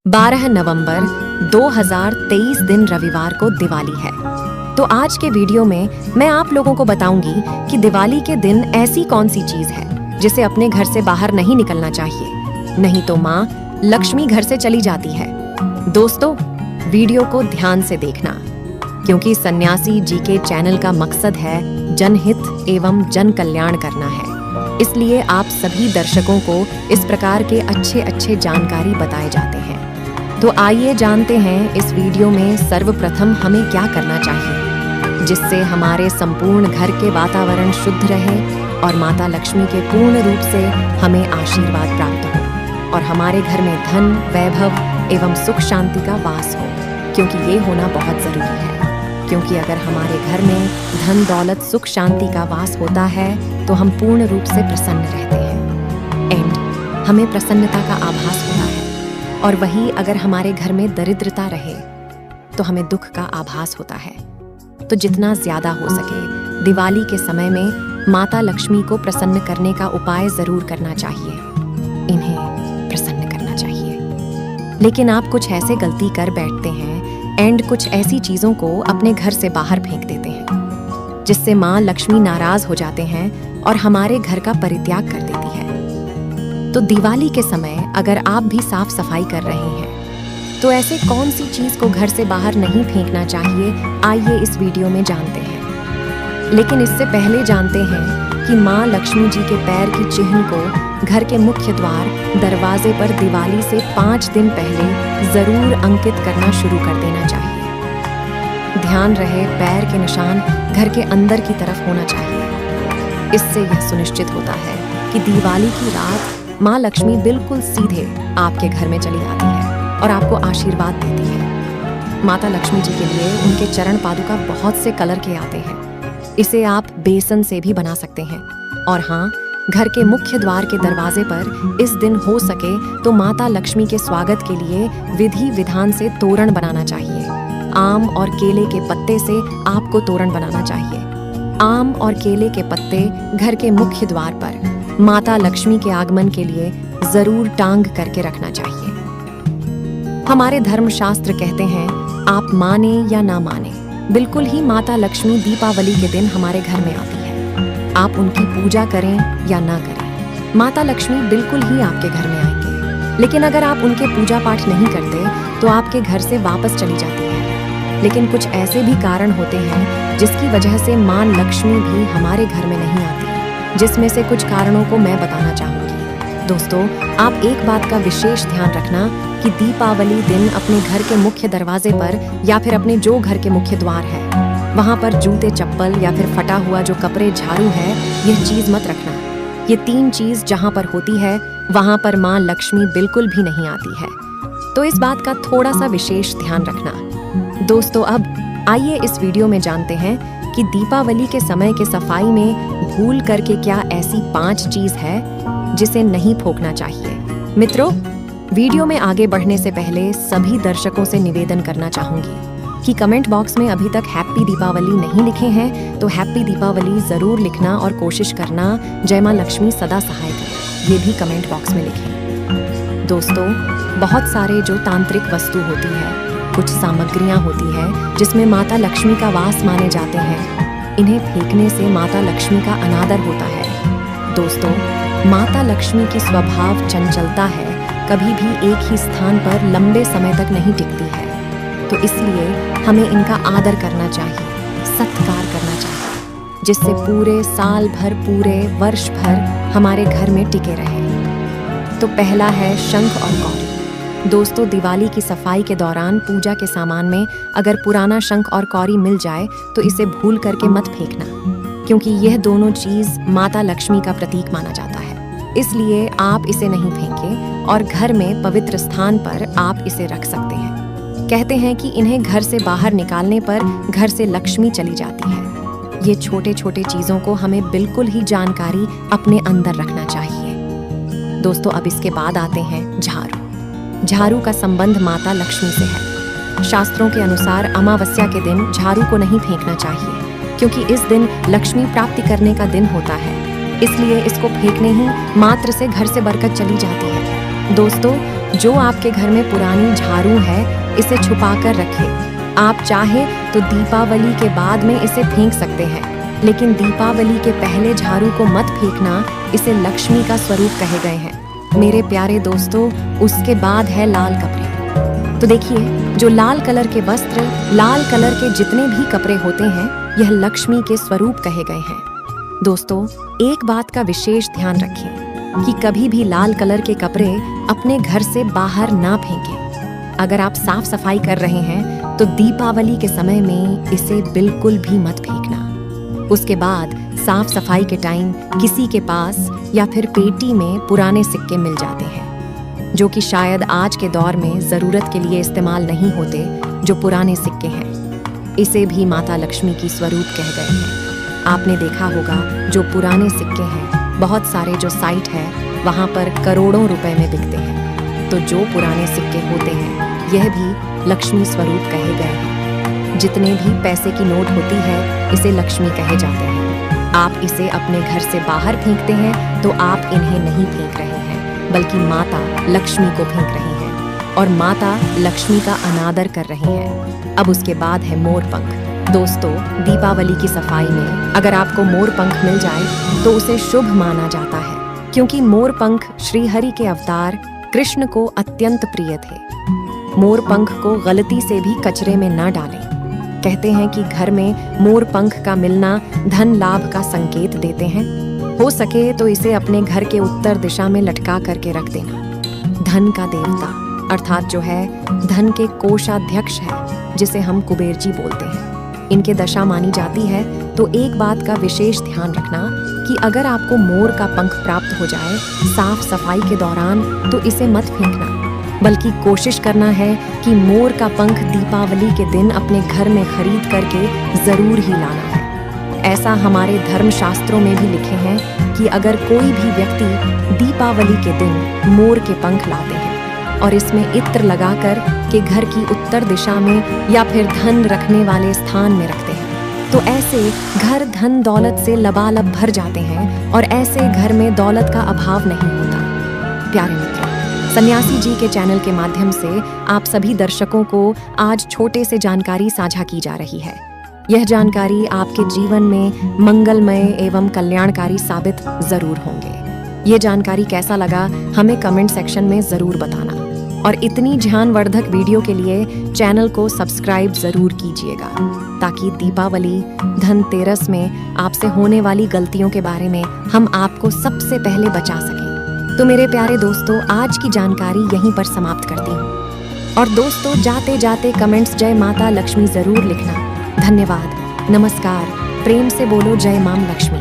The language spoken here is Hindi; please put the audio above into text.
12 नवंबर 2023 दिन रविवार को दिवाली है। तो आज के वीडियो में मैं आप लोगों को बताऊंगी कि दिवाली के दिन ऐसी कौन सी चीज है जिसे अपने घर से बाहर नहीं निकलना चाहिए, नहीं तो माँ लक्ष्मी घर से चली जाती है। दोस्तों, वीडियो को ध्यान से देखना, क्योंकि सन्यासी जी के चैनल का मकसद है जनहित एवं जन कल्याण करना है। इसलिए आप सभी दर्शकों को इस प्रकार के अच्छे जानकारी बताए जाते हैं। तो आइए जानते हैं इस वीडियो में सर्वप्रथम हमें क्या करना चाहिए जिससे हमारे संपूर्ण घर के वातावरण शुद्ध रहे और माता लक्ष्मी के पूर्ण रूप से हमें आशीर्वाद प्राप्त हो और हमारे घर में धन, वैभव एवं सुख शांति का वास हो, क्योंकि ये होना बहुत जरूरी है। क्योंकि अगर हमारे घर में धन, दौलत, सुख शांति का वास होता है तो हम पूर्ण रूप से प्रसन्न रहते हैं एंड हमें प्रसन्नता का आभास होता है। और वही अगर हमारे घर में दरिद्रता रहे तो हमें दुख का आभास होता है। तो जितना ज्यादा हो सके दिवाली के समय में माता लक्ष्मी को प्रसन्न करने का उपाय जरूर करना चाहिए, इन्हें प्रसन्न करना चाहिए। लेकिन आप कुछ ऐसे गलती कर बैठते हैं एंड कुछ ऐसी चीजों को अपने घर से बाहर फेंक देते हैं जिससे माँ लक्ष्मी नाराज हो जाते हैं और हमारे घर का परित्याग कर देती है। तो दिवाली के समय अगर आप भी साफ सफाई कर रहे हैं तो ऐसे कौन सी चीज को घर से बाहर नहीं फेंकना चाहिए, आइए इस वीडियो में जानते हैं। लेकिन इससे पहले जानते हैं कि माँ लक्ष्मी जी के पैर की चिन्ह को घर के मुख्य द्वार दरवाजे पर दिवाली से 5 दिन पहले जरूर अंकित करना शुरू कर देना चाहिए। ध्यान रहे पैर के निशान घर के अंदर की तरफ होना चाहिए। इससे यह सुनिश्चित होता है कि दिवाली की रात माँ लक्ष्मी बिल्कुल सीधे आपके घर में चली आती है और आपको आशीर्वाद देती है। माता लक्ष्मी जी के लिए उनके चरण पादुका बहुत से कलर के आते हैं। इसे आप बेसन से भी बना सकते हैं। और हाँ, घर के मुख्य द्वार के दरवाजे पर इस दिन हो सके तो माता लक्ष्मी के स्वागत के लिए विधि विधान से तोरण बनाना चाहिए। आम और केले के पत्ते से आपको तोरण बनाना चाहिए। आम और केले के पत्ते घर के मुख्य द्वार पर माता लक्ष्मी के आगमन के लिए जरूर टांग करके रखना चाहिए। हमारे धर्मशास्त्र कहते हैं, आप माने या ना माने, बिल्कुल ही माता लक्ष्मी दीपावली के दिन हमारे घर में आती है। आप उनकी पूजा करें या ना करें, माता लक्ष्मी बिल्कुल ही आपके घर में आएंगे। लेकिन अगर आप उनके पूजा पाठ नहीं करते तो आपके घर से वापस चली जाती है। लेकिन कुछ ऐसे भी कारण होते हैं जिसकी वजह से माँ लक्ष्मी भी हमारे घर में नहीं आती, जिसमें से कुछ कारणों को मैं बताना चाहूंगी। दोस्तों, आप एक बात का विशेष ध्यान रखना कि दीपावली दिन अपने घर के मुख्य दरवाजे पर या फिर अपने जो घर के मुख्य द्वार है वहां पर जूते, चप्पल या फिर फटा हुआ जो कपड़े, झाड़ू है, यह चीज मत रखना। ये 3 चीज जहां पर होती है वहां पर माँ लक्ष्मी बिल्कुल भी नहीं आती है। तो इस बात का थोड़ा सा विशेष ध्यान रखना। दोस्तों, अब आइए इस वीडियो में जानते हैं कि दीपावली के समय के सफाई में भूल करके क्या ऐसी 5 चीज है जिसे नहीं फोड़ना चाहिए। मित्रों, वीडियो में आगे बढ़ने से पहले सभी दर्शकों से निवेदन करना चाहूंगी कि कमेंट बॉक्स में अभी तक हैप्पी दीपावली नहीं लिखे हैं तो हैप्पी दीपावली जरूर लिखना और कोशिश करना जय मां लक्ष्मी सदा सहाय करे, ये भी कमेंट बॉक्स में लिखें। दोस्तों, बहुत सारे जो तांत्रिक वस्तु होती है, कुछ सामग्रियां होती है जिसमें माता लक्ष्मी का वास माने जाते हैं, इन्हें फेंकने से माता लक्ष्मी का अनादर होता है। दोस्तों, माता लक्ष्मी की स्वभाव चंचलता है, कभी भी एक ही स्थान पर लंबे समय तक नहीं टिकती है। तो इसलिए हमें इनका आदर करना चाहिए, सत्कार करना चाहिए, जिससे पूरे साल भर, पूरे वर्ष भर हमारे घर में टिके रहे। तो पहला है शंख और कौड़ी। दोस्तों, दिवाली की सफाई के दौरान पूजा के सामान में अगर पुराना शंख और कौड़ी मिल जाए तो इसे भूल करके मत फेंकना, क्योंकि यह दोनों चीज माता लक्ष्मी का प्रतीक माना जाता है। इसलिए आप इसे नहीं फेंकें और घर में पवित्र स्थान पर आप इसे रख सकते हैं। कहते हैं कि इन्हें घर से बाहर निकालने पर घर से लक्ष्मी चली जाती है। ये छोटे छोटे चीजों को हमें बिल्कुल ही जानकारी अपने अंदर रखना चाहिए। दोस्तों, अब इसके बाद आते हैं झाड़ू। झाड़ू का संबंध माता लक्ष्मी से है। शास्त्रों के अनुसार अमावस्या के दिन झाड़ू को नहीं फेंकना चाहिए, क्योंकि इस दिन लक्ष्मी प्राप्ति करने का दिन होता है। इसलिए इसको फेंकने ही मात्र से घर से बरकत चली जाती है। दोस्तों, जो आपके घर में पुरानी झाड़ू है, इसे छुपा कर रखें। आप चाहे तो दीपावली के बाद में इसे फेंक सकते हैं, लेकिन दीपावली के पहले झाड़ू को मत फेंकना, इसे लक्ष्मी का स्वरूप कहे गए हैं। मेरे प्यारे दोस्तों, उसके बाद है लाल कपड़े। तो देखिए, जो लाल कलर के वस्त्र, लाल कलर के जितने भी कपड़े होते हैं, यह लक्ष्मी के स्वरूप कहे गए हैं। दोस्तों, एक बात का विशेष ध्यान रखें कि कभी भी लाल कलर के कपड़े अपने घर से बाहर ना फेंकें। अगर आप साफ सफाई कर रहे हैं तो दीपावली के समय में इसे बिल्कुल भी मत फेंकना। उसके बाद साफ सफाई के टाइम किसी के पास या फिर पेटी में पुराने सिक्के मिल जाते हैं, जो कि शायद आज के दौर में ज़रूरत के लिए इस्तेमाल नहीं होते, जो पुराने सिक्के हैं, इसे भी माता लक्ष्मी की स्वरूप कह गए हैं। आपने देखा होगा, जो पुराने सिक्के हैं, बहुत सारे जो साइट है वहाँ पर करोड़ों रुपए में बिकते हैं। तो जो पुराने सिक्के होते हैं, यह भी लक्ष्मी स्वरूप कहे गए हैं। जितने भी पैसे की नोट होती है, इसे लक्ष्मी कहे जाते हैं। आप इसे अपने घर से बाहर फेंकते हैं तो आप इन्हें नहीं फेंक रहे हैं, बल्कि माता लक्ष्मी को फेंक रहे हैं और माता लक्ष्मी का अनादर कर रहे हैं। अब उसके बाद है मोर पंख। दोस्तों, दीपावली की सफाई में अगर आपको मोर पंख मिल जाए तो उसे शुभ माना जाता है, क्योंकि मोर पंख श्री हरि के अवतार कृष्ण को अत्यंत प्रिय थे। मोर पंख को गलती से भी कचरे में न डालें। कहते हैं कि घर में मोर पंख का मिलना धन लाभ का संकेत देते हैं। हो सके तो इसे अपने घर के उत्तर दिशा में लटका करके रख देना। धन का देवता अर्थात जो है धन के कोषाध्यक्ष है, जिसे हम कुबेर जी बोलते हैं, इनके दशा मानी जाती है। तो एक बात का विशेष ध्यान रखना कि अगर आपको मोर का पंख प्राप्त हो जाए साफ सफाई के दौरान, तो इसे मत फेंकना, बल्कि कोशिश करना है कि मोर का पंख दीपावली के दिन अपने घर में खरीद करके जरूर ही लाना है। ऐसा हमारे धर्मशास्त्रों में भी लिखे हैं कि अगर कोई भी व्यक्ति दीपावली के दिन मोर के पंख लाते हैं और इसमें इत्र लगाकर के घर की उत्तर दिशा में या फिर धन रखने वाले स्थान में रखते हैं, तो ऐसे घर धन दौलत से लबालब भर जाते हैं और ऐसे घर में दौलत का अभाव नहीं होता। प्यारे मित्रों, सन्यासी जी के चैनल के माध्यम से आप सभी दर्शकों को आज छोटे से जानकारी साझा की जा रही है। यह जानकारी आपके जीवन में मंगलमय एवं कल्याणकारी साबित जरूर होंगे। ये जानकारी कैसा लगा हमें कमेंट सेक्शन में जरूर बताना, और इतनी ज्ञानवर्धक वीडियो के लिए चैनल को सब्सक्राइब जरूर कीजिएगा, ताकि दीपावली धनतेरस में आपसे होने वाली गलतियों के बारे में हम आपको सबसे पहले बचा सकें। तो मेरे प्यारे दोस्तों, आज की जानकारी यहीं पर समाप्त करती हूँ। और दोस्तों, जाते जाते कमेंट्स जय माता लक्ष्मी जरूर लिखना। धन्यवाद, नमस्कार, प्रेम से बोलो जय मां लक्ष्मी।